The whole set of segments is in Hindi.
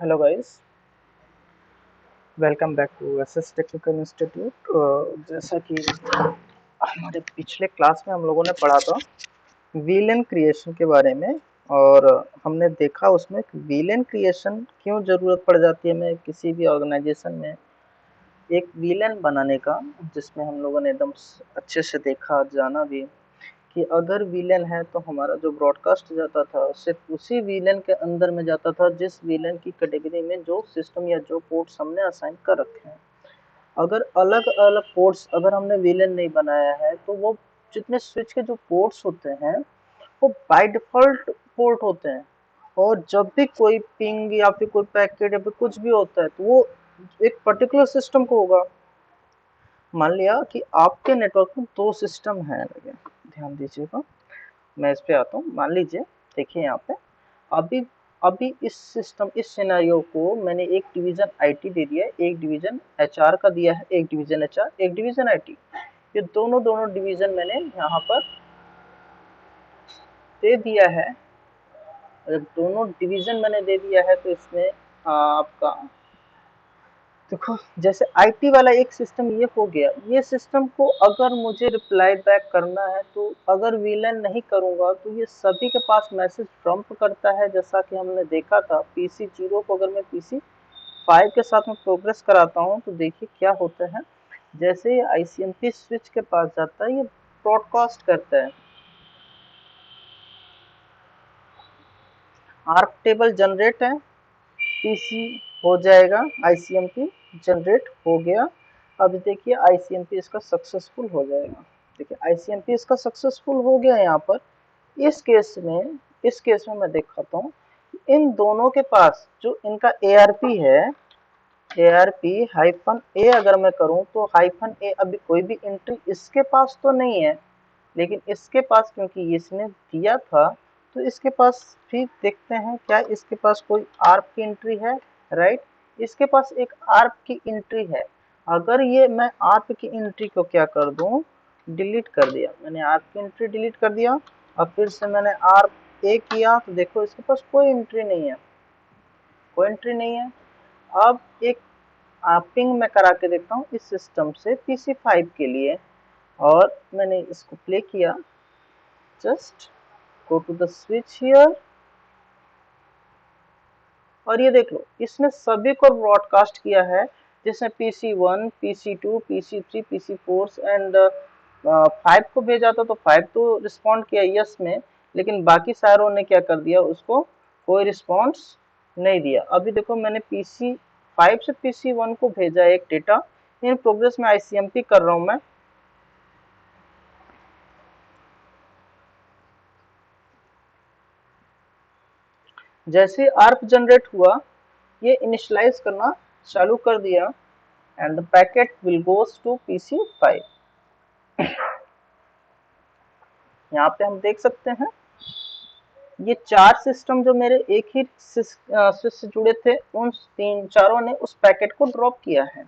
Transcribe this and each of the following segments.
Hello guys, welcome back to SS technical institute. जैसा कि हमारे पिछले क्लास में हम लोगों ने पढ़ा था वीलेन क्रिएशन के बारे में। और हमने देखा उसमें कि वीलेन क्रिएशन क्यों ज़रूरत पड़ जाती है हमें किसी भी ऑर्गेनाइजेशन में एक वीलेन बनाने का, जिसमें हम लोगों ने एकदम अच्छे से देखा जाना भी कि अगर विलेन है तो हमारा जो ब्रॉडकास्ट जाता था सिर्फ उसी विलेन के अंदर में जाता था जिस विलेन की कैटेगरी में जो सिस्टम या जो पोर्ट्स हमने असाइन कर रखे हैं। अगर अलग अलग पोर्ट्स अगर हमने विलेन नहीं बनाया है तो वो जितने स्विच के जो पोर्ट्स होते हैं वो बाय डिफॉल्ट पोर्ट होते हैं। और जब भी कोई पिंग या फिर कोई पैकेट या फिर कुछ भी होता है तो वो एक पर्टिकुलर सिस्टम को होगा। मान लिया कि आपके नेटवर्क में दो सिस्टम है, ध्यान दीजिएगा, मैं इस पे आता हूँ। मान लीजिए, देखिए यहाँ पे अभी अभी इस सिस्टम इस सिनेरियो को मैंने एक डिवीजन आईटी दे दिया है, एक डिवीजन एचआर का दिया है, एक डिवीजन एचआर एक डिवीजन आईटी। ये दोनों दोनों डिवीजन मैंने यहाँ पर दे दिया है। जब दोनों डिवीजन मैंने दे दिया है तो इसमें आपका देखो, जैसे आईटी वाला एक सिस्टम ये हो गया। ये सिस्टम को अगर मुझे रिप्लाई बैक करना है तो अगर विलन नहीं करूंगा तो ये सभी के पास मैसेज डंप करता है। जैसा कि हमने देखा था पीसी 0 को अगर मैं पीसी 5 के साथ में प्रोग्रेस कराता हूँ तो देखिए क्या होता है। जैसे ये आईसीएमपी स्विच के पास जाता है, ये ब्रॉडकास्ट करता है, आर्क टेबल जनरेट है, पीसी हो जाएगा, आईसीएमपी जनरेट हो गया। अब देखिए आईसीएमपी इसका सक्सेसफुल हो जाएगा। देखिए आईसीएमपी इसका सक्सेसफुल हो गया। यहाँ पर इस केस में मैं दिखाता हूँ इन दोनों के पास जो इनका एआरपी है, एआरपी हाइफन ए अगर मैं करूँ तो हाइफन ए अभी कोई भी एंट्री इसके पास तो नहीं है, लेकिन इसके पास क्योंकि इसने दिया था तो इसके पास भी देखते हैं क्या इसके पास कोई आर्प की एंट्री है। राइट, इसके पास एक आर्प की एंट्री है। अगर ये मैं आर्प की एंट्री को क्या कर दूं, डिलीट कर दिया, मैंने आर्प की एंट्री डिलीट कर दिया। अब फिर से मैंने आर्प ए किया तो देखो इसके पास कोई एंट्री नहीं है, कोई एंट्री नहीं है। अब एक पिंग मैं करा के देखता हूँ इस सिस्टम से पीसी 5 के लिए, और मैंने इसको प्ले किया। Just go to the switch here और ये देख लो इसने सभी को ब्रॉडकास्ट किया है। जिसने PC1 PC2 PC3 PC4 and 5 को भेजा था तो 5 तो रिस्पॉन्ड किया यस में, लेकिन बाकी सारों ने क्या कर दिया, उसको कोई रिस्पॉन्स नहीं दिया। अभी देखो मैंने PC5 से PC1 को भेजा एक डेटा, इन प्रोग्रेस में आईसीएमपी कर रहा हूँ मैं। जैसे आर्प जनरेट हुआ ये इनिशियलाइज करना चालू कर दिया and the packet will goes to PC5। यहाँ पे हम देख सकते हैं ये चार सिस्टम जो मेरे एक ही स्विच से जुड़े थे उन तीन चारों ने उस पैकेट को ड्रॉप किया है।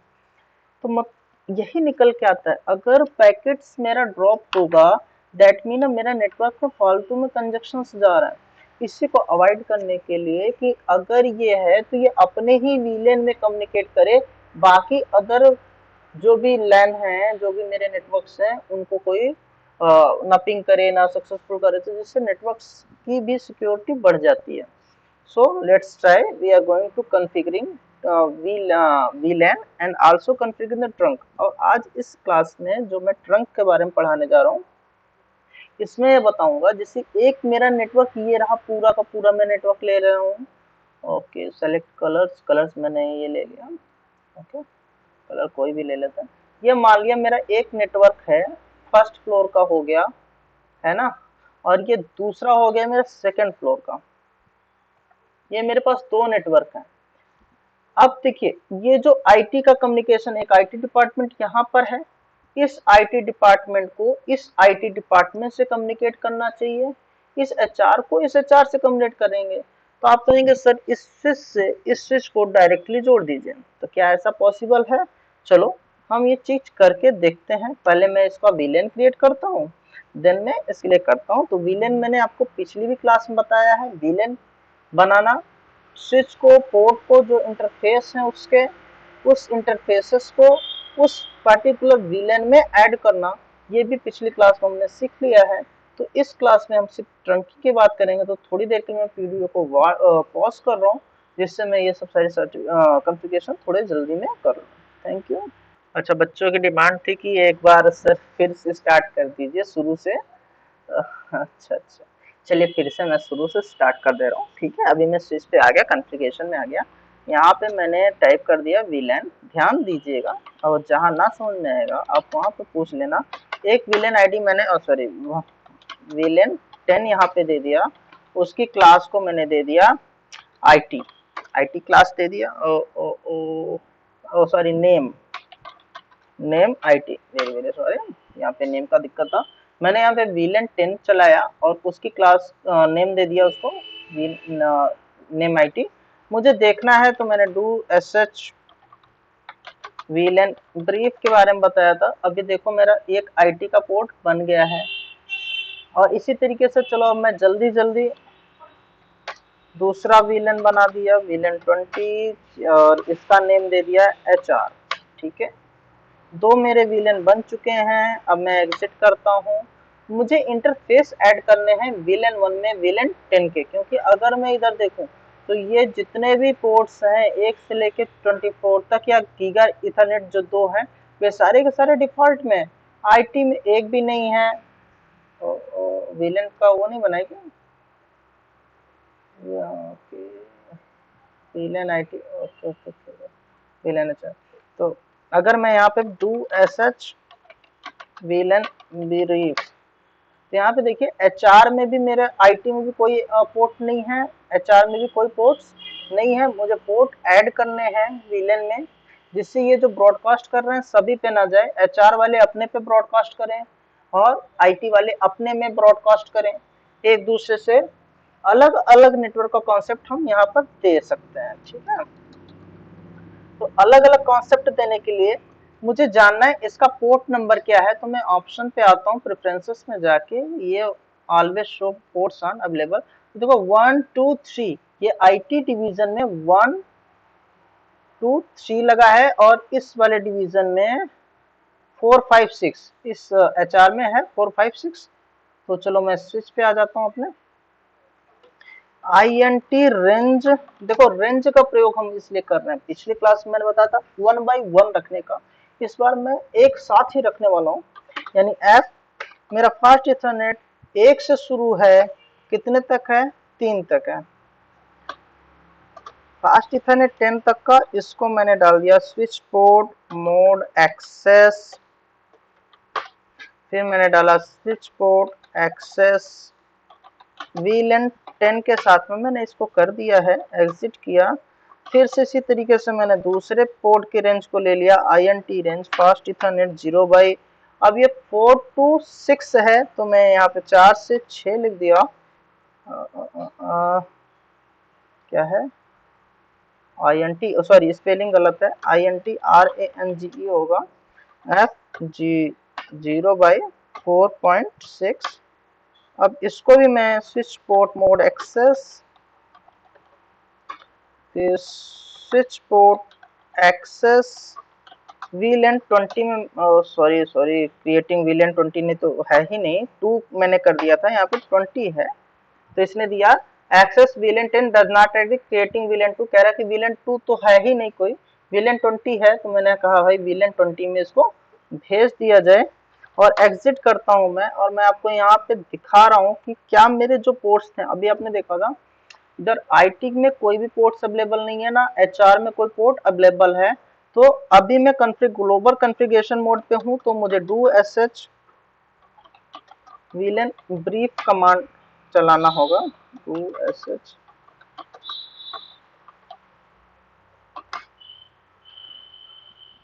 तो यही निकल के आता है, अगर पैकेट्स मेरा ड्रॉप होगा दैट मीन मेरा नेटवर्क में फालतू में कंजक्शन जा रहा है। इसी को अवॉइड करने के लिए कि अगर ये है तो ये अपने ही वीलेन में कम्युनिकेट करे, बाकी अदर जो भी लैन है जो भी मेरे नेटवर्क्स हैं उनको कोई ना पिंग करे ना सक्सेसफुल करे, तो जिससे नेटवर्क्स की भी सिक्योरिटी बढ़ जाती है। So let's try, we are going to configuring VLAN and also configuring the trunk. और आज इस क्लास में जो मैं ट्रंक के बारे में पढ़ाने जा रहा हूँ इसमें ये बताऊंगा, जैसे एक मेरा नेटवर्क ये रहा, पूरा का पूरा मैं नेटवर्क ले रहा हूँ। ओके, सेलेक्ट कलर्स मैंने ये ले लिया। ओके, कलर कोई भी ले लेते हैं। ये मान लिया मेरा एक नेटवर्क है, फर्स्ट फ्लोर का हो गया है ना, और ये दूसरा हो गया मेरा सेकंड फ्लोर का। ये मेरे पास दो नेटवर्क हैं। अब देखिए ये जो आईटी का कम्युनिकेशन, एक आईटी डिपार्टमेंट यहाँ पर है, इस आईटी डिपार्टमेंट को इस आईटी डिपार्टमेंट से कम्युनिकेट करना चाहिए, इस एचआर को इस एचआर से कम्युनिकेट करेंगे। तो आप कहेंगे सर इस स्विच से इस स्विच को डायरेक्टली जोड़ दीजिए, तो क्या ऐसा पॉसिबल है? चलो हम ये चीज करके देखते हैं। पहले मैं इसका विलेन क्रिएट करता हूँ, देन मैं इसके लिए करता हूँ। तो विलेन मैंने आपको पिछली भी क्लास में बताया है, विलेन बनाना स्विच को, पोर्ट को, जो इंटरफेस है उसके, उस इंटरफेसेस को उस पर्टिकुलर वीलन में ऐड करना, ये भी पिछली क्लास में हमने सीख लिया है। तो इस क्लास में हम सिर्फ ट्रंकी की बात करेंगे। तो थोड़ी देर के लिए मैं वीडियो को पॉज कर रहा हूँ, जिससे मैं ये सब सारी कॉन्फ़िगरेशन थोड़े जल्दी में कर लूँ। Thank you. अच्छा, बच्चों की डिमांड थी कि एक बार सर फिर से स्टार्ट कर दीजिए शुरू से। अच्छा अच्छा, चलिए फिर से मैं शुरू से स्टार्ट कर दे रहा हूँ। ठीक है, अभी मैं स्विच पे आ गया, कॉन्फ़िगरेशन में आ गया। यहाँ पे मैंने टाइप कर दिया वीलन। ध्यान दीजिएगा, और जहाँ ना समझ में आएगा आप वहाँ पे पूछ लेना। एक वीलन आईडी मैंने सॉरी वीलन 10 यहाँ पे दे दिया, उसकी क्लास को मैंने दे दिया आईटी, आईटी क्लास दे दिया। Oh oh oh sorry, name IT, very very sorry, यहाँ पे नेम का दिक्कत था। मैंने यहाँ पे वीलन 10 चलाया और उसकी क्लास नेम दे दिया उसको नेम आईटी। मुझे देखना है तो मैंने डू एसएच वीलन ब्रीफ के बारे में बताया था। अभी देखो मेरा एक आईटी का पोर्ट बन गया है। और इसी तरीके से चलो अब मैं जल्दी जल्दी दूसरा वीलन बना दिया, वीलन 20, और इसका नेम दे दिया एचआर। ठीक है, दो मेरे विलेन बन चुके हैं। अब मैं एग्जिट करता हूँ। मुझे इंटरफेस ऐड करने हैं विलेन 1 में विलेन 10 के, क्योंकि अगर मैं इधर देखूं तो ये जितने भी पोर्ट्स हैं 1 से लेके 24 तक, या गीगा इथरनेट जो 2 हैं, वे सारे के सारे डिफॉल्ट में। आईटी में एक भी नहीं है। विलेन का वो नहीं बनाएगी villain IT, okay okay okay, villain. अच्छा, तो अगर मैं यहाँ पे डू एसएच वीलन ब्रीफ, तो यहाँ पे देखिए एचआर में भी मेरे, आईटी में भी कोई पोर्ट नहीं है, एचआर में भी कोई पोर्ट्स नहीं है। मुझे पोर्ट ऐड करने हैं वीलन में, जिससे ये जो ब्रॉडकास्ट कर रहे हैं सभी पे ना जाए। एचआर वाले अपने पे ब्रॉडकास्ट करें और आईटी वाले अपने में ब्रॉडकास्ट करें, एक दूसरे से अलग अलग नेटवर्क का कॉन्सेप्ट हम यहाँ पर दे सकते हैं। ठीक है, तो अलग अलग कॉन्सेप्ट देने के लिए मुझे जानना है इसका पोर्ट नंबर क्या है। तो मैं ऑप्शन पे आता हूँ, प्रेफरेंसेस में जाके ये always show ports on available. तो देखो 1 2 3, ये आईटी डिवीजन में 1 2 3 लगा है, और इस वाले डिवीजन में 4 5 6, इस एचआर में है 4 5 6। तो चलो मैं स्विच पे आ जाता हूँ अपने। INT रेंज, देखो रेंज का प्रयोग हम इसलिए कर रहे हैं, पिछली क्लास में मैंने बताया था 1 by 1 रखने का, इस बार मैं एक साथ ही रखने वाला हूँ। यानी F मेरा फास्ट इथरनेट 1 से शुरू है, कितने तक है, 3 तक है। फास्ट इथरनेट 10 तक का, इसको मैंने डाल दिया स्विच पोर्ट मोड एक्सेस, फिर मैंने डाला स्विच पोर्ट एक्सेस वीलन 10 के साथ में मैंने इसको कर दिया है, एग्जिट किया। फिर से इसी तरीके से मैंने दूसरे पोर्ट की रेंज को ले लिया, INT range fast Ethernet 0 by, अब ये 4 to 6 है, तो मैं यहाँ पे 4 से 6 लिख दिया। क्या है INT, सॉरी स्पेलिंग गलत है, INT RANGE होगा, FG 0 बाई 4.6। अब इसको भी मैं स्विच पोर्ट मोड एक्सेस, फिर स्विच पोर्ट एक्सेस वीलन 20 में, सॉरी क्रिएटिंग वीलन 20 ने तो है ही नहीं, 2 मैंने कर दिया था, यहाँ पे 20 है, तो इसने दिया access VLAN 10 does not exist creating VLAN 2। कह रहा है कि वीलन 2 तो है ही नहीं कोई, वीलन 20 है, तो मैंने कहा भाई वीलन 20 में इसको भेज दिया जाए। और एग्जिट करता हूं मैं, और मैं आपको यहाँ पे दिखा रहा हूँ कि क्या मेरे जो पोर्ट्स थे, अभी आपने देखा था इधर आईटी में कोई भी पोर्ट्स अवेलेबल नहीं है, ना एचआर में कोई पोर्ट अवेलेबल है। तो अभी मैं ग्लोबल कॉन्फ़िगरेशन मोड पे हूँ, तो मुझे do SH VLAN brief command चलाना होगा, डू एसएच।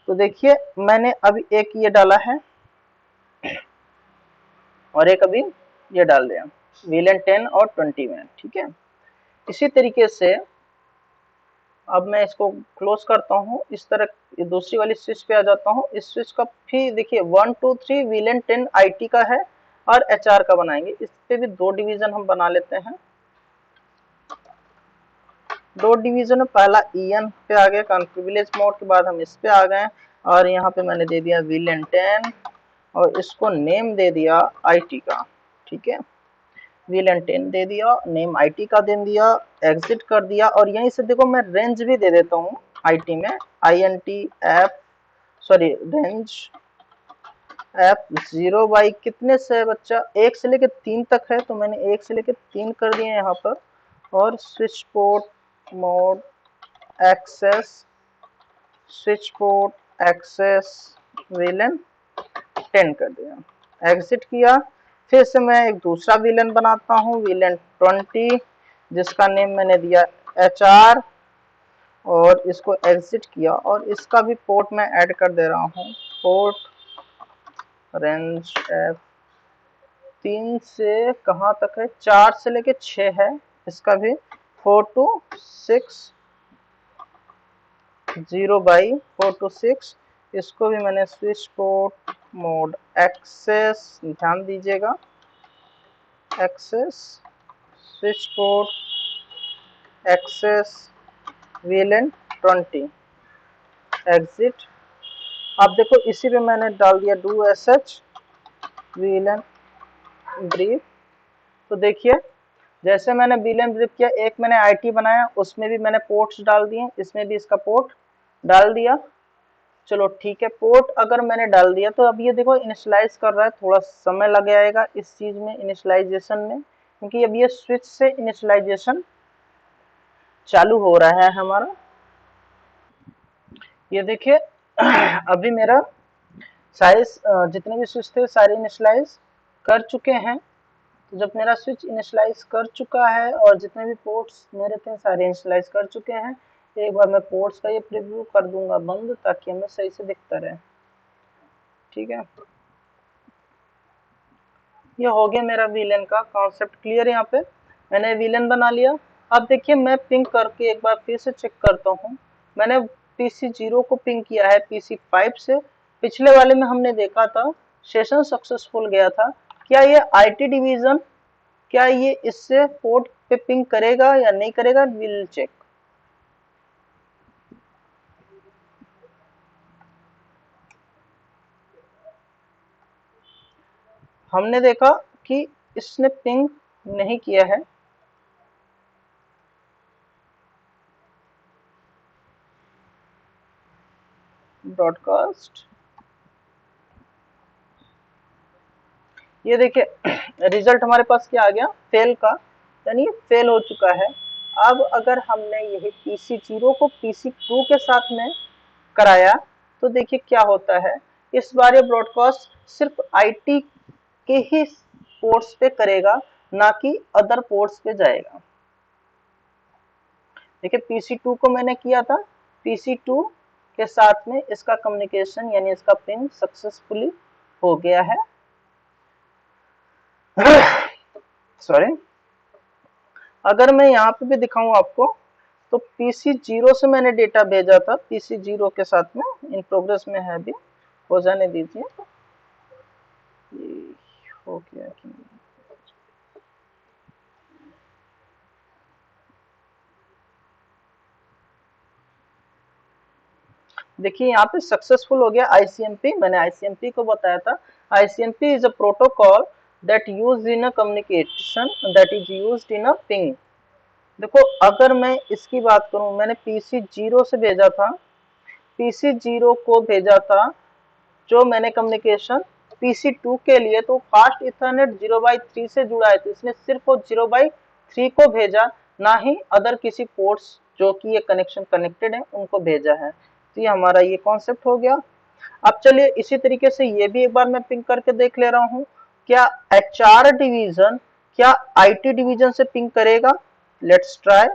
तो देखिए मैंने अभी एक ये डाला है और एक अभी ये डाल दिया वीलन 10 और 20 में। ठीक है, इसी तरीके से अब मैं इसको क्लोज करता हूँ, इस तरह दूसरी वाली स्विच पे आ जाता हूँ। इस स्विच का भी देखिए 1 2 3 वीलन 10 आईटी का है और एचआर का बनाएंगे, इस पे भी 2 डिवीजन हम बना लेते हैं। दो डिवीजन में पहला EN पे आ गया कॉन्प्रिविलेज मोड के बाद हम इस पे आ गए और यहाँ पे मैंने दे दिया VLAN 10 और इसको नेम दे दिया IT का। ठीक है, VLAN 10 दे दिया, नेम IT का दे दिया, एग्जिट कर दिया और यहीं से देखो मैं रेंज भी दे देता हूँ IT में INT app sorry range app 0 by कितने से है बच्चा 1 से लेके 3 तक है तो मैंने 1 से लेके 3 कर दिए यहाँ पर और switch port mode access switch port access VLAN 10 कर दिया, एग्जिट किया। फिर से मैं एक दूसरा VLAN बनाता हूँ VLAN 20 जिसका नेम मैंने दिया HR और इसको एग्जिट किया और इसका भी पोर्ट मैं ऐड कर दे रहा हूँ पोर्ट रेंज एफ 3 से कहाँ तक है 4 से लेके 6 है, इसका भी 4 to 6 0 बाई 4 to 6 इसको भी मैंने स्विच पोर्ट मोड एक्सेस ध्यान दीजिएगा access switch port access VLAN 20 exit. अब देखो इसी पे मैंने डाल दिया do sh VLAN ब्रीफ। तो देखिए जैसे मैंने VLAN ब्रीफ किया एक मैंने IT बनाया उसमें भी मैंने पोर्ट्स डाल दिए, इसमें भी इसका पोर्ट डाल दिया। चलो ठीक है, पोर्ट अगर मैंने डाल दिया तो अब ये देखो इनिशियलाइज कर रहा है, थोड़ा समय लग जाएगा इस चीज में इनिशियलाइजेशन में क्योंकि अब ये स्विच से इनिशियलाइजेशन चालू हो रहा है हमारा। ये देखिए अभी मेरा साइज जितने भी स्विच थे सारे इनिशियलाइज कर चुके हैं। तो जब मेरा स्विच इनिशियलाइज कर चुका है और जितने भी पोर्ट्स मेरे थे सारे इनिशियलाइज कर चुके हैं, एक बार मैं पोर्ट्स का ये प्रीव्यू कर दूंगा बंद ताकि हमें सही से दिखता रहे। ठीक है, ये हो गया मेरा VLAN का कॉन्सेप्ट क्लियर। यहाँ पे मैंने VLAN बना लिया। अब देखिए मैं पिंग करके एक बार फिर से चेक करता हूँ। मैंने PC0 को पिंग किया है PC5 से। पिछले वाले में हमने देखा था सेशन सक्सेसफुल गया था। क्या ये IT डिवीजन क्या ये इससे पोर्ट पे पिंग करेगा या नहीं करेगा, विल चेक। हमने देखा कि इसने पिंग नहीं किया है। ब्रॉडकास्ट ये देखिए रिजल्ट हमारे पास क्या आ गया फेल का, यानी फेल हो चुका है। अब अगर हमने यही PC0 को PC2 के साथ में कराया तो देखिए क्या होता है। इस बार ये ब्रॉडकास्ट सिर्फ IT के ही पोर्ट्स पे करेगा ना कि अदर पोर्ट्स पे जाएगा। देखिए PC2 को मैंने किया था, PC2 के साथ में इसका कम्युनिकेशन यानी इसका पिंग सक्सेसफुली हो गया है। सॉरी, अगर मैं यहाँ पे भी दिखाऊं आपको तो PC0 से मैंने डेटा भेजा था PC0 के साथ में इन प्रोग्रेस में है, अभी हो जाने दीजिए। हो गया कि नहीं, देखिए यहाँ पे सक्सेसफुल हो गया ICMP। मैंने ICMP को बताया था ICMP is a protocol that used in a communication that is used in a ping. देखो अगर मैं इसकी बात करूं मैंने PC0 से भेजा था, PC0 को भेजा था जो मैंने कम्युनिकेशन PC2 के लिए तो फास्ट इथरनेट 0/3 से जुड़ा है तो इसने सिर्फ वो 0/3 को भेजा, ना ही अदर किसी पोर्ट्स जो कि ये कनेक्शन कनेक्टेड है उनको भेजा है। तो ये हमारा ये कॉन्सेप्ट हो गया। अब चलिए इसी तरीके से ये भी एक बार मैं पिंग करके देख ले रहा हूँ, क्या HR डिवीजन क्या IT डिवीजन से पिंग करेगा। Let's try.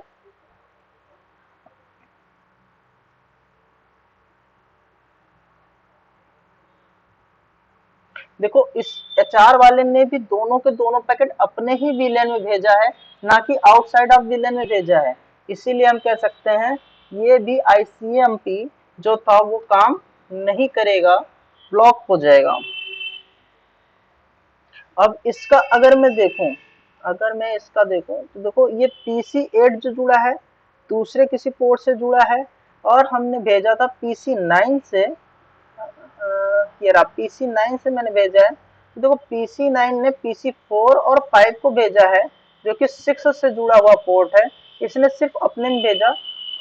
देखो इस HR वाले ने भी दोनों के दोनों पैकेट अपने ही VLAN में भेजा है, ना कि आउटसाइड ऑफ VLAN में भेजा है। इसीलिए हम कह सकते हैं ये भी ICMP जो था वो काम नहीं करेगा, ब्लॉक हो जाएगा। अब इसका अगर मैं इसका देखूं तो देखो ये PC8 जो जुड़ा है दूसरे किसी पोर्ट से जुड़ा है, और हमने भेजा था PC9 से, ये रहा PC9 से मैंने भेजा है। तो देखो PC9 ने PC4 और 5 को भेजा है, जो कि 6 से जुड़ा हुआ पोर्ट है। इसने सिर्फ अपने में भेजा,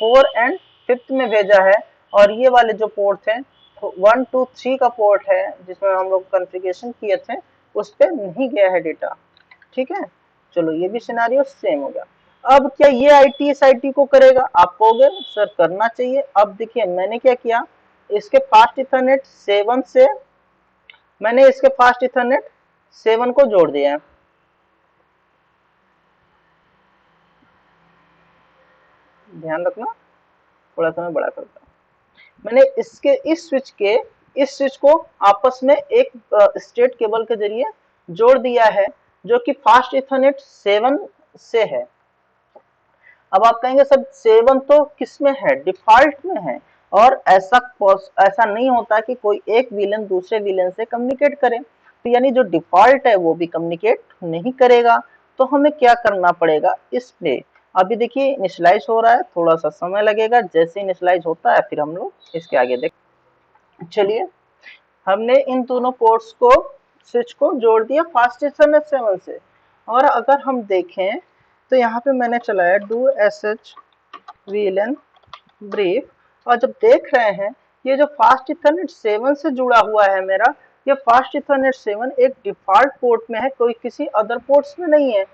4 एंड 5 में भेजा है, और ये वाले जो पोर्ट हैं 1 2 3 का पोर्ट है जिसमें हम लोग कॉन्फ़िगरेशन किए थे, उस पर नहीं गया है डेटा। ठीक है, चलो ये भी सिनेरियो सेम हो गया। अब क्या ये आईटी इस आईटी को करेगा? आप कहोगे सर करना चाहिए। अब देखिए मैंने क्या किया, इसके फास्ट इथरनेट 7 से मैंने इसके फास्ट इथरनेट 7 को जोड़ दिया है। ध्यान रखना, थोड़ा सा मैं बड़ा करता हूँ। मैंने इसके इस स्विच को आपस में एक स्टेट केबल के जरिए जोड़ दिया है, जो कि फास्ट इथरनेट 7 से है। अब आप कहेंगे सर 7 तो किस में है? डिफॉल्ट में है, और ऐसा नहीं होता कि कोई एक विलेन दूसरे विलेन से कम्युनिकेट करे, तो यानी जो डिफॉल्ट है वो भी कम्युनिकेट नहीं करेगा। तो हमें क्या करना पड़ेगा इस पे? अभी देखिए इनिशियलाइज हो रहा है, थोड़ा सा समय लगेगा, जैसे इनिशियलाइज होता है फिर हम लोग इसके आगे देख। चलिए, हमने इन दोनों पोर्ट्स को स्विच को जोड़ दिया फास्ट इथरनेट 7 से, और अगर हम देखें तो यहाँ पे मैंने चलाया do sh vlan brief, और जब देख रहे हैं ये जो फास्ट इथरनेट 7 से जुड़ा हुआ है मेरा, ये फास्ट इथरनेट 7 एक डिफॉल्ट पोर्ट में है, कोई किसी अदर पोर्ट्स में नहीं है,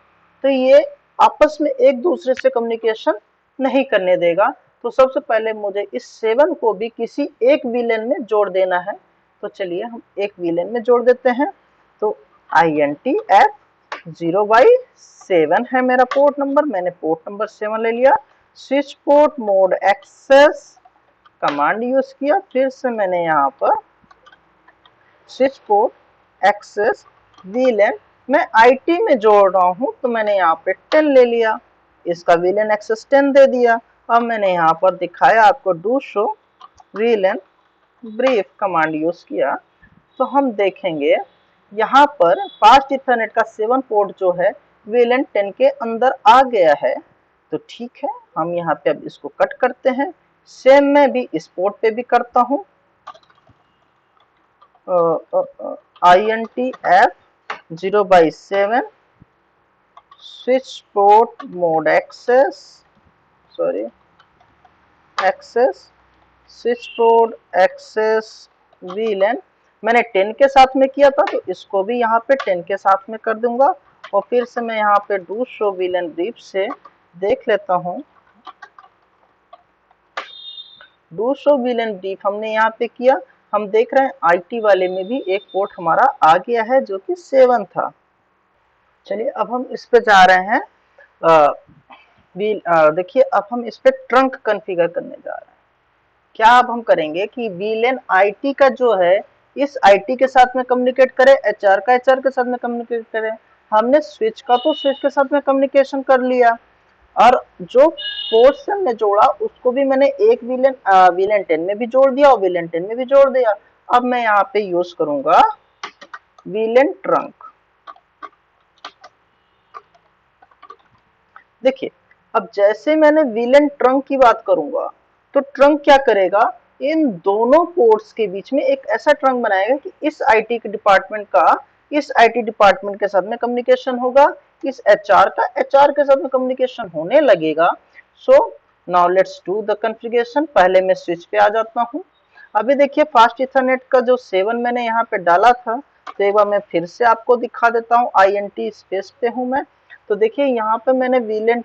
तो ये आपस में एक दूसरे से कम्युनिकेशन नहीं करने देगा। तो सबसे पहले मुझे इस 7 को भी किसी एक विलेन में जोड़ देना है। तो चलिए हम एक विलेन में जोड़ देते हैं। तो INTF0/7 है मेरा पोर्ट नंबर, मैंने पोर्ट नंबर 7 ले लिया। Switch port mode access command use किया, फिर से मैंने यहाँ पर स्विच पोर्ट एक्सेस वीलेन, मैं आईटी में जोड़ रहा हूँ तो मैंने यहाँ पे 10 ले लिया, इसका वीलेन एक्सेस 10 दे दिया। अब मैंने यहाँ पर दिखाया आपको do show VLAN brief command use किया, तो हम देखेंगे यहाँ पर फास्ट इथरनेट का 7 पोर्ट जो है वीलेन 10 के अंदर आ गया है। तो ठीक है, हम यहाँ पे अब इसको कट करते हैं। सेम मैं भी इस पोर्ट पे भी करता हूँ, INTF0/7 switch port mode access switch port access VLAN, मैंने 10 के साथ में किया था तो इसको भी यहाँ पे 10 के साथ में कर दूंगा। और फिर से मैं यहाँ पे डू शो वीलेन ब्रीफ से देख लेता हूँ। डू शो वीलेन ब्रीफ हमने यहाँ पे किया, हम देख रहे हैं आईटी वाले में भी एक पोर्ट हमारा आ गया है जो कि 7 था। चलिए अब हम इस पे जा रहे हैं, देखिए अब हम इस पे ट्रंक कॉन्फ़िगर करने जा रहे हैं। क्या अब हम करेंगे कि वीलेन आईटी का जो है इस आईटी के साथ में कम्युनिकेट करे, एचआर का एचआर के साथ में कम्युनिकेट करे। हमने स्विच का तो स्विच के साथ में कम्युनिकेशन कर लिया, और जो पोर्ट से हमने जोड़ा उसको भी मैंने एक वीलेन 10 में भी जोड़ दिया और वीलेन 10 में भी जोड़ दिया। अब मैं यहाँ पे यूज करूंगा वीलेन ट्रंक। देखिए अब जैसे मैंने वीलेन ट्रंक की बात करूंगा तो ट्रंक क्या करेगा, इन दोनों पोर्ट्स के बीच में एक ऐसा ट्रंक बनाएगा कि इस आईटी के डिपार्टमेंट का इस आईटी डिपार्टमेंट के साथ में कम्युनिकेशन होगा, इस एचआर का एचआर के साथ में कम्युनिकेशन होने लगेगा। So now let's do the configuration. पहले मैं स्विच पे आ जाता हूँ। अभी देखिए फास्ट इथरनेट का जो 7 मैंने यहाँ पे डाला था, तो एक बार मैं फिर से आपको दिखा देता हूँ। INT स्पेस पे हूँ मैं, तो देखिए यहाँ पे मैंने वीलेन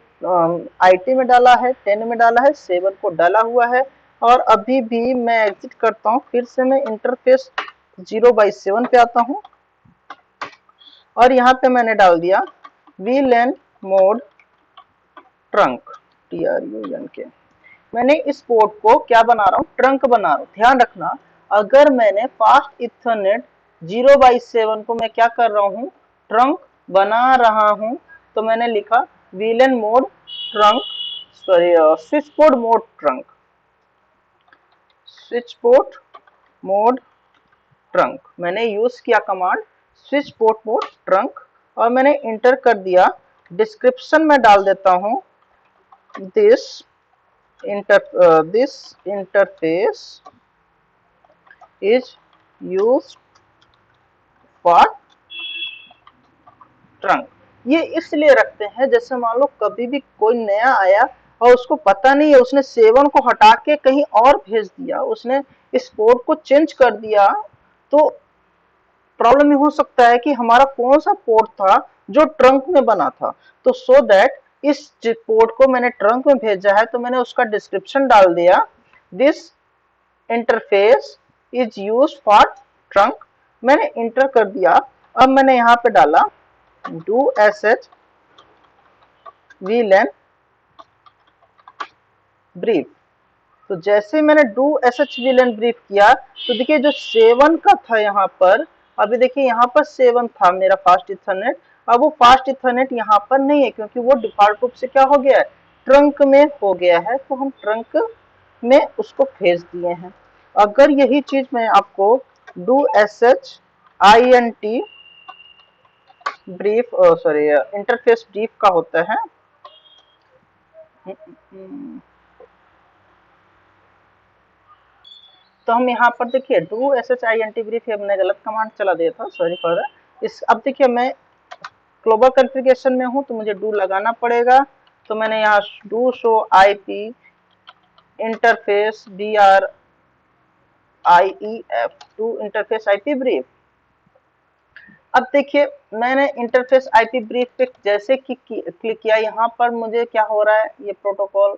आईटी में डाला है, 10 में डाला है, 7 को डाला हुआ है। और अभी भी मैं एग्जिट करता हूँ, फिर से मैं इंटरफेस 0/7 पे आता हूँ, और यहाँ पे मैंने डाल दिया वीलेन मोड ट्रंक TRUNK। मैंने इस पोर्ट को क्या बना रहा हूँ, ट्रंक बना रहा हूँ। ध्यान रखना, अगर मैंने फास्ट इथरनेट 0/7 को मैं क्या कर रहा हूँ, ट्रंक बना रहा हूँ, तो मैंने लिखा VLAN mode trunk, switch port mode trunk, switch port mode trunk. मैंने यूज किया command switch port mode trunk, और मैंने इंटर कर दिया। डिस्क्रिप्शन में डाल देता हूँ this this interface is used for trunk. ये इसलिए रखते हैं जैसे मान लो कभी भी कोई नया आया और उसको पता नहीं है, उसने 7 को हटा के कहीं और भेज दिया, उसने इस पोर्ट को चेंज कर दिया, तो प्रॉब्लम ये हो सकता है कि हमारा कौन सा पोर्ट था जो ट्रंक में बना था। तो सो दैट इस पोर्ट को मैंने ट्रंक में भेजा है तो मैंने उसका डिस्क्रिप्शन डाल दिया, this interface is use for trunk, मैंने इंटर कर दिया। अब मैंने यहाँ पे डाला do sh vlan brief। तो जैसे मैंने do sh vlan brief किया तो देखिए जो 7 का था यहाँ पर, अभी देखिए यहाँ पर 7 था मेरा फास्ट इथरनेट, अब वो फास्ट इथरनेट यहाँ पर नहीं है क्योंकि वो डिफॉल्ट रूप से क्या हो गया है, ट्रंक में हो गया है, तो हम ट्रंक में उसको भेज दिए हैं। अगर यही चीज मैं आपको do sh int brief sorry interface brief का होता है, तो हम यहाँ पर देखिए do S H I N T brief, हमने गलत कमांड चला दिया था, सॉरी फॉर इस। अब देखिए मैं ग्लोबल कॉन्फ़िगरेशन में हूँ तो मुझे डू लगाना पड़ेगा, तो मैंने यहाँ do show I P interface B R I E F to interface I P brief. अब देखिए मैंने इंटरफेस आईपी ब्रीफ पे जैसे कि क्लिक किया, यहाँ पर मुझे क्या हो रहा है, ये प्रोटोकॉल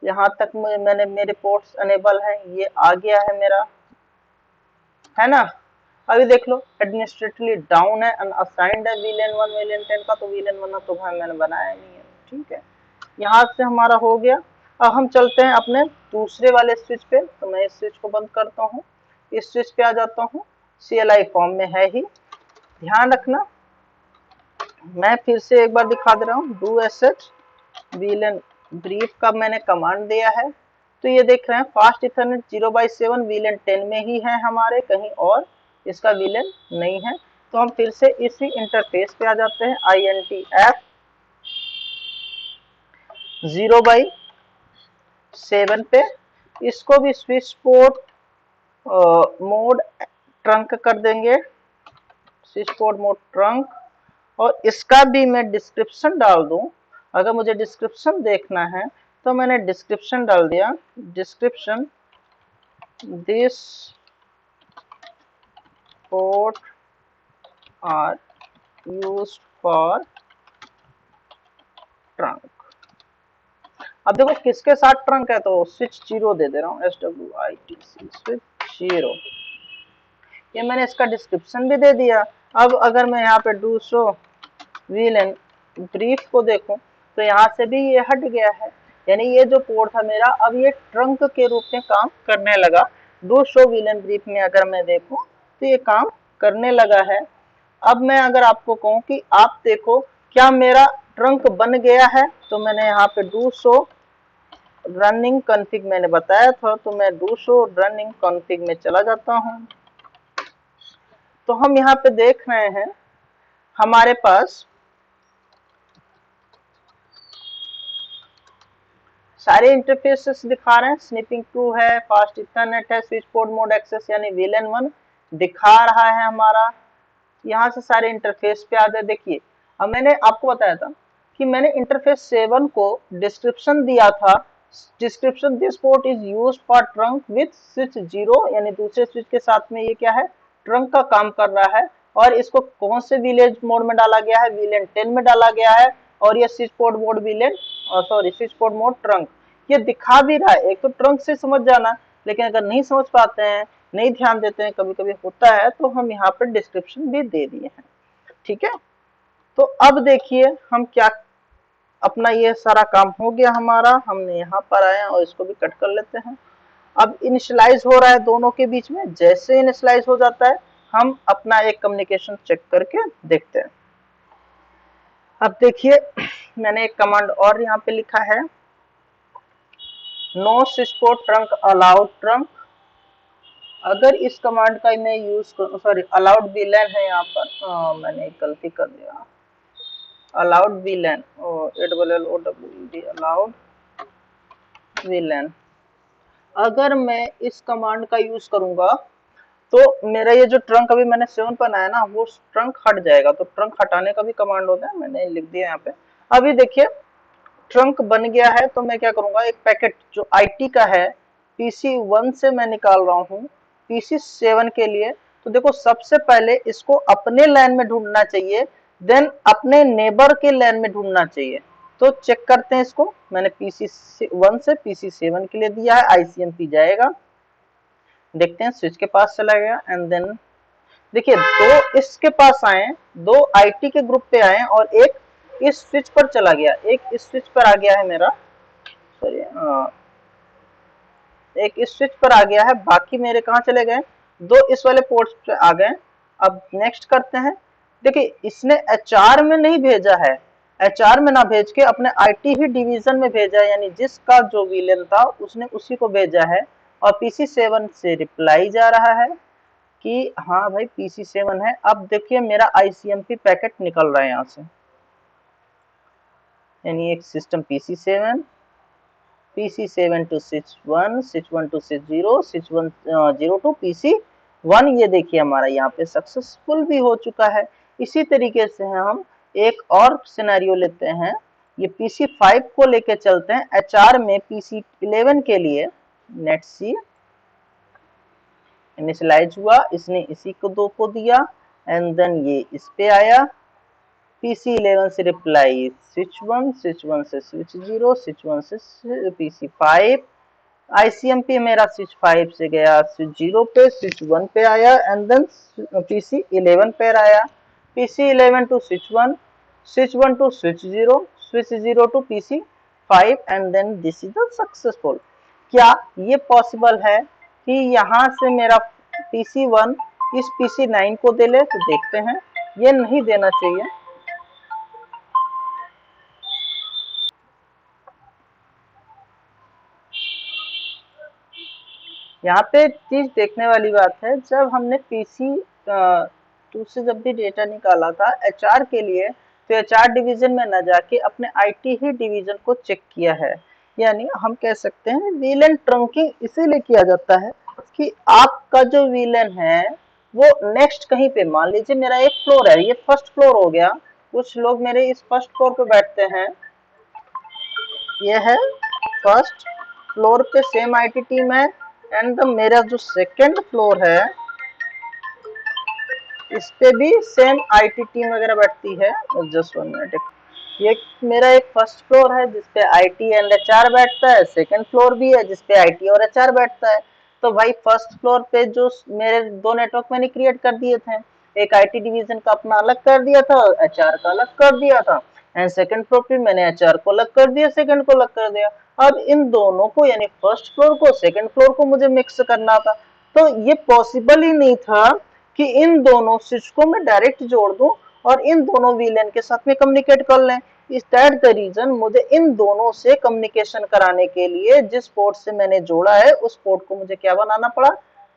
यहाँ तक मैंने मेरे पोर्ट्स अनेबल है, ये आ गया है मेरा, है ना। अभी देख लो एडमिनिस्ट्रेटिवली डाउन है, अनअसाइंड है VLAN 1 VLAN 10 का, तो VLAN 1 तो भाई मैंने बनाया नहीं है, ठीक है। यहाँ से हमारा हो गया। अब हम चलते हैं अपने दूसरे वाले स्विच पे, तो मैं इस स्विच को बंद करता हूँ, इस स्विच पे आ जाता हूँ, CLI फॉर्म में है ही, ध्यान रखना। मैं फिर से एक बार दिखा दे रहा हूँ, डू sh VLAN ब्रीफ का मैंने कमांड दिया है, तो ये देख रहे हैं फास्ट इथरनेट 0/7 VLAN 10 में ही है हमारे, कहीं और इसका VLAN नहीं है। तो हम फिर से इसी इंटरफेस पे आ जाते हैं, INTF 0/7 पे, इसको भी स्विच पोर्ट मोड ट्रंक कर देंगे, स्विच पोर्ट मोड ट्रंक, और इसका भी मैं डिस्क्रिप्शन डाल दूं। अगर मुझे डिस्क्रिप्शन देखना है तो मैंने डिस्क्रिप्शन डाल दिया, description this port are used for trunk. अब देखो किसके साथ ट्रंक है, तो स्विच 0 दे दे रहा हूँ, SWITC स्विच 0, ये मैंने इसका डिस्क्रिप्शन भी दे दिया। अब अगर मैं यहाँ पे डू शो VLAN ब्रीफ को देखूं तो यहाँ से भी ये हट गया है, यानी ये जो पोर्ट था मेरा अब ये ट्रंक के रूप में काम करने लगा। डू शो VLAN ब्रीफ में अगर मैं देखूं तो ये काम करने लगा है। अब मैं अगर आपको कहूँ कि आप देखो क्या मेरा ट्रंक बन गया है, तो मैंने यहाँ पे डू शो रनिंग कॉन्फ़िग मैंने बताया था, तो मैं डू शो रनिंग कॉन्फ़िग में चला जाता हूँ। तो हम यहाँ पे देख रहे हैं हमारे पास सारे इंटरफेसेस दिखा रहे हैं, स्निपिंग 2 है, फास्ट इथरनेट है, स्विच पोर्ट मोड एक्सेस यानी VLAN 1 दिखा रहा है हमारा। यहाँ से सारे इंटरफेस पे आ जाए। देखिए अब मैंने आपको बताया था कि मैंने इंटरफेस 7 को डिस्क्रिप्शन दिया था, description this port is used for trunk with switch 0, यानी दूसरे स्विच के साथ में ये क्या है, ट्रंक का काम कर रहा है। और इसको कौन से विलेज मोड में डाला गया है, VLAN 10 में डाला गया है, और ये switch port mode VLAN sorry switch port mode trunk ये दिखा भी रहा है। एक तो ट्रंक से समझ जाना, लेकिन अगर नहीं समझ पाते हैं, नहीं ध्यान देते हैं, कभी कभी होता है, तो हम यहाँ पर डिस्क्रिप्शन भी दे दिए हैं, ठीक है। तो अब देखिए हम क्या, अपना ये सारा काम हो गया हमारा, हमने यहाँ पर आए और इसको भी कट कर लेते हैं। अब इनिशियलाइज हो रहा है दोनों के बीच में, जैसे इनिशियलाइज हो जाता है हम अपना एक कम्युनिकेशन चेक करके देखते हैं। अब देखिए मैंने एक कमांड और यहाँ पे लिखा है, know switch port trunk allowed trunk. अगर इस कमांड का मैं यूज करूँ, सॉरी अलाउड VLAN है यहाँ पर, मैंने एक गलती कर दिया, अलाउड VLAN ALLOWED, VLAN। अगर मैं इस कमांड का यूज करूंगा तो मेरा ये जो ट्रंक अभी मैंने 7 बनाया ना, वो ट्रंक हट जाएगा। तो ट्रंक हटाने का भी कमांड होता है, मैंने लिख दिया यहाँ पे। अभी देखिए ट्रंक बन गया है, तो मैं क्या करूंगा, एक पैकेट जो IT का है PC1 से मैं निकाल रहा हूँ PC7 के लिए। तो देखो सबसे पहले इसको अपने लैन में ढूंढना चाहिए, देन अपने नेबर के लैन में ढूंढना चाहिए। तो चेक करते हैं इसको, मैंने PC1 से PC7 के लिए दिया है, ICMP जाएगा, देखते हैं स्विच के पास चला गया। एंड देन देखिए दो इसके पास आए, दो IT के ग्रुप पे आए और एक इस स्विच पर चला गया, एक इस स्विच पर आ गया है मेरा, सॉरी एक इस स्विच पर आ गया है, बाकी मेरे कहाँ चले गए, दो इस वाले पोर्ट पे आ गए। अब नेक्स्ट करते हैं, देखिए इसने HR में नहीं भेजा है, HR में ना भेज के अपने IT ही डिवीजन में भेजा है, यानी जिसका जो विलेन था उसने उसी को भेजा है। और PC7 से रिप्लाई जा रहा है कि हाँ भाई PC7 है। अब देखिए मेरा ICMP पैकेट निकल रहा है यहाँ से, यानी एक system PC7 to switch 1, switch 1 to switch 0, switch 1 0 to PC1। ये देखिए हमारा यहाँ पे सक्सेसफुल भी हो चुका है। इसी तरीके से हम एक और सिनेरियो लेते हैं, ये PC5 को लेके चलते हैं HR में PC11 के लिए। नेट सी इनिशियलाइज हुआ, इसने इसी को 2 को दिया, एंड देन ये इस पे आया, PC11 से रिप्लाई स्विच 1 से स्विच 0, स्विच 1 से PC5। ICMP मेरा स्विच 5 से गया स्विच 0 पे, स्विच 1 पे आया, एंड देन PC11 पे आया, PC11 to switch 1, switch 1 to switch 0, switch 0 to PC5, and then this is the successful. क्या ये पॉसिबल है कि यहाँ से मेरा PC1 इस PC9 को दे ले? तो देखते हैं, ये नहीं देना चाहिए। यहाँ पे चीज देखने वाली बात है, जब हमने PC2 से जब भी डेटा निकाला था HR के लिए, तो HR डिवीजन में न जाके अपने IT ही डिवीजन को चेक किया है। यानी हम कह सकते हैं VLAN ट्रंकिंग इसीलिए किया जाता है कि आपका जो VLAN है वो नेक्स्ट कहीं पे, मान लीजिए मेरा एक फ्लोर है, ये फर्स्ट फ्लोर हो गया, कुछ लोग मेरे इस फर्स्ट फ्लोर पे बैठते हैं, ये है फर्स्ट फ्लोर पे सेम IT टीम है, एंड मेरा जो सेकंड फ्लोर है इस पे भी सेम IT टीम वगैरह बैठती है। जस्ट 1 मिनट, ये मेरा एक फर्स्ट फ्लोर है जिसपे IT एंड HR बैठता है, सेकंड फ्लोर भी है जिसपे IT और HR बैठता है। तो भाई फर्स्ट फ्लोर पे जो मेरे दो नेटवर्क मैंने क्रिएट कर दिए थे, एक IT डिवीजन का अपना अलग कर दिया था, HR का अलग कर दिया था, एंड सेकंड फ्लोर पे मैंने HR को अलग कर दिया, सेकंड को अलग कर दिया। अब इन दोनों को, यानी फर्स्ट फ्लोर को सेकंड फ्लोर को मुझे मिक्स करना था, तो ये पॉसिबल ही नहीं था कि इन दोनों स्विच को मैं डायरेक्ट जोड़ दूं और इन दोनों VLAN के साथ में कम्युनिकेट कर लें। इस दैट द रीजन मुझे इन दोनों से कम्युनिकेशन कराने के लिए जिस पोर्ट से मैंने जोड़ा है उस पोर्ट को मुझे क्या बनाना पड़ा,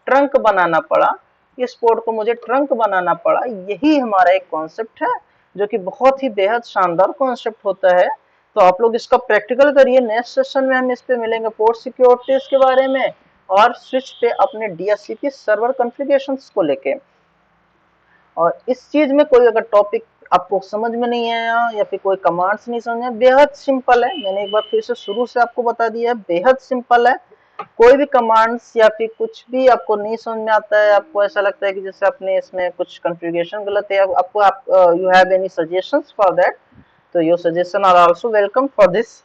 ट्रंक बनाना पड़ा। इस पोर्ट को मुझे ट्रंक बनाना पड़ा। यही हमारा एक कॉन्सेप्ट है जो कि बहुत ही बेहद शानदार कॉन्सेप्ट होता है। तो आप लोग इसका प्रैक्टिकल करिए। नेक्स्ट सेशन में हम इस पे मिलेंगे पोर्ट सिक्योरिटीज के बारे में और स्विच पे अपने DHCP सर्वर कॉन्फ़िगरेशंस को लेके। और इस चीज में कोई अगर टॉपिक आपको समझ में नहीं आया या फिर कोई कमांड्स नहीं समझ में, बेहद सिंपल है, मैंने एक बार फिर से शुरू से आपको बता दिया है, बेहद सिंपल है। कोई भी कमांड्स या फिर कुछ भी आपको नहीं समझ में आता है, आपको ऐसा लगता है कि जैसे आपने इसमें कुछ कॉन्फ़िगरेशन गलत है, आपको आप you have any suggestions for that, तो your suggestion are also welcome for this.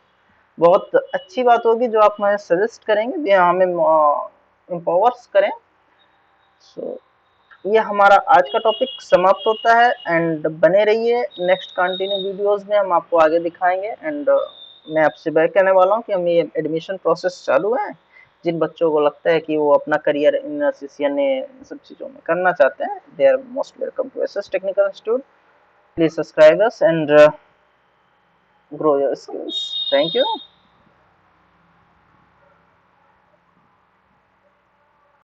बहुत अच्छी बात होगी जो आप हमें सजेस्ट करेंगे, हमें एम्पावर्स करें। सो ये हमारा आज का टॉपिक समाप्त होता है, एंड बने रहिए नेक्स्ट कंटिन्यू वीडियोस में, हम आपको आगे दिखाएंगे। एंड मैं आपसे बैक कहने वाला हूँ कि हम ये एडमिशन प्रोसेस चालू है, जिन बच्चों को लगता है कि वो अपना करियर इन CCNA सब चीज़ों में करना चाहते हैं, they are most welcome to SS technical institute. Please subscribe us and grow your skills. Thank you.